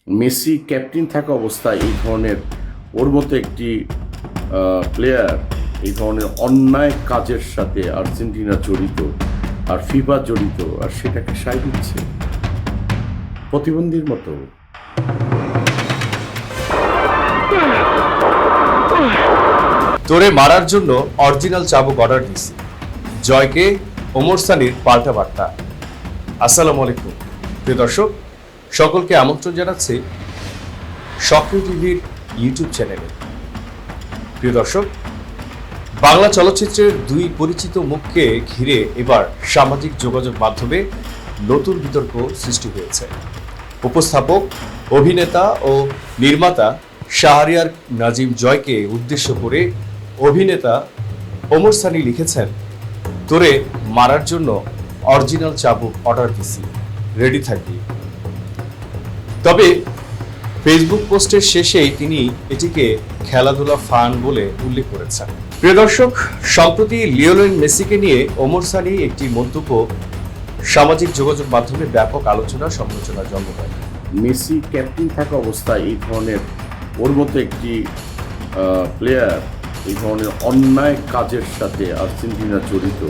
Messi captain থাকা অবস্থায় এই ধরনের ওর মতো একটি প্লেয়ার এই ধরনের অন্যায় কাজের সাথে আর্জেন্টিনা জড়িত আর ফিফা জড়িত আর সেটাকে সায় দিচ্ছে প্রতিবন্ধীর মতো। তোরে মারার জন্য অরিজিনাল চাবুক অর্ডার দিছি। জয়কে ওমর সানির পাল্টা বার্তা। আসসালামু আলাইকুম প্রিয় দর্শক, সকলকে আমন্ত্রণ জানাচ্ছি সক্রিয় টিভির ইউটিউব চ্যানেলে। প্রিয় দর্শক, বাংলা চলচ্চিত্রের দুই পরিচিত মুখকে ঘিরে এবার সামাজিক যোগাযোগ মাধ্যমে নতুন বিতর্ক সৃষ্টি হয়েছে। উপস্থাপক, অভিনেতা ও নির্মাতা শাহরিয়ার নাজিম জয়কে উদ্দেশ্য করে অভিনেতা ওমর সানি লিখেছেন, তোরে মারার জন্য অরিজিনাল চাবুক অর্ডার দিছি, রেডি থাকবি। তবে ফেসবুক পোস্টের শেষেই তিনি এটিকে খেলাধুলা ফান বলে উল্লেখ করেছেন। প্রিয় দর্শক, সম্প্রতি লিওনেল মেসিকে নিয়ে ওমর সানি একটি মন্তব্য সামাজিক যোগাযোগ মাধ্যমে ব্যাপক আলোচনা সমালোচনার জন্ম দেয়। মেসি ক্যাপ্টেন থাকা অবস্থায় এই ধরনের ওর মতো একটি প্লেয়ার এই ধরনের অন্যায় কাজের সাথে আর্জেন্টিনা জড়িত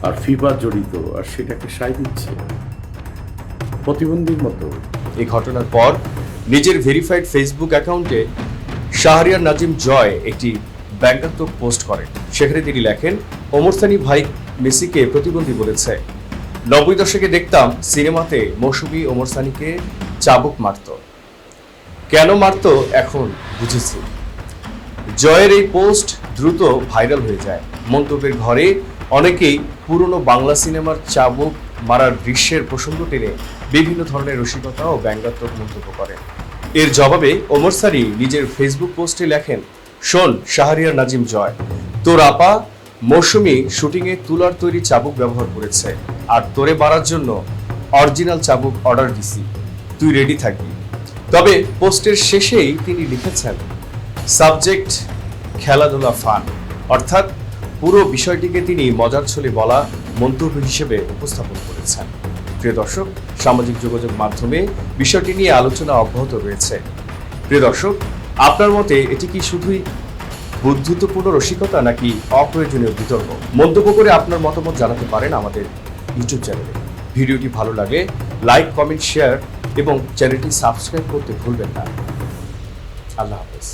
আর ফিফা জড়িত আর সেটাকে সায় দিচ্ছে প্রতিবন্ধীর মতো। এই ঘটনার পর নিজের ভেরিফাইড ফেসবুক অ্যাকাউন্টে শাহরিয়ার নাজিম জয় একটি ব্যঙ্গাত্মক পোস্ট করেন। সেখানে তিনি লেখেন, ওমর সানি ভাই মেসিকে প্রতিবন্ধী বলেছে। 90 দশকে দেখতাম সিনেমাতে মৌসুমী ওমর সানিকে চাবুক মারত, কেন মারত এখন বুঝেছি। জয়ের এই পোস্ট দ্রুত ভাইরাল হয়ে যায়। মন্তব্যের ঘরে অনেকেই পুরনো বাংলা সিনেমার চাবুক মারার দৃশ্যের প্রসঙ্গ টেনে বিভিন্ন ধরনের রসিকতা ও ব্যঙ্গাত্মক মন্তব্য করেন। এর জবাবে ওমর সানি নিজের ফেসবুক পোস্টে লেখেন, শোন শাহরিয়ার নাজিম জয়, তোর আপা মৌসুমী শুটিংয়ে তুলার তৈরি চাবুক ব্যবহার করেছে, আর তোরে মারার জন্য অরিজিনাল চাবুক অর্ডার দিছি, তুই রেডি থাকবি। তবে পোস্টের শেষেই তিনি লিখেছেন, সাবজেক্ট খেলাধুলা ফান, অর্থাৎ পুরো বিষয়টিকে তিনি মজার ছলে বলা মন্তব্য হিসেবে উপস্থাপন করেছেন। প্রিয় দর্শক, সামাজিক যোগাযোগ মাধ্যমে বিষয়টি নিয়ে আলোচনা অব্যাহত রয়েছে। প্রিয় দর্শক, আপনার মতে এটি কি শুধুই বুদ্ধিত্বপূর্ণ রসিকতা নাকি অপ্রয়োজনীয় বিতর্ক? মন্তব্য করে আপনার মতামত জানাতে পারেন আমাদের ইউটিউব চ্যানেলে। ভিডিওটি ভালো লাগলে লাইক, কমেন্ট, শেয়ার এবং চ্যানেলটি সাবস্ক্রাইব করতে ভুলবেন না। আল্লাহ হাফেজ।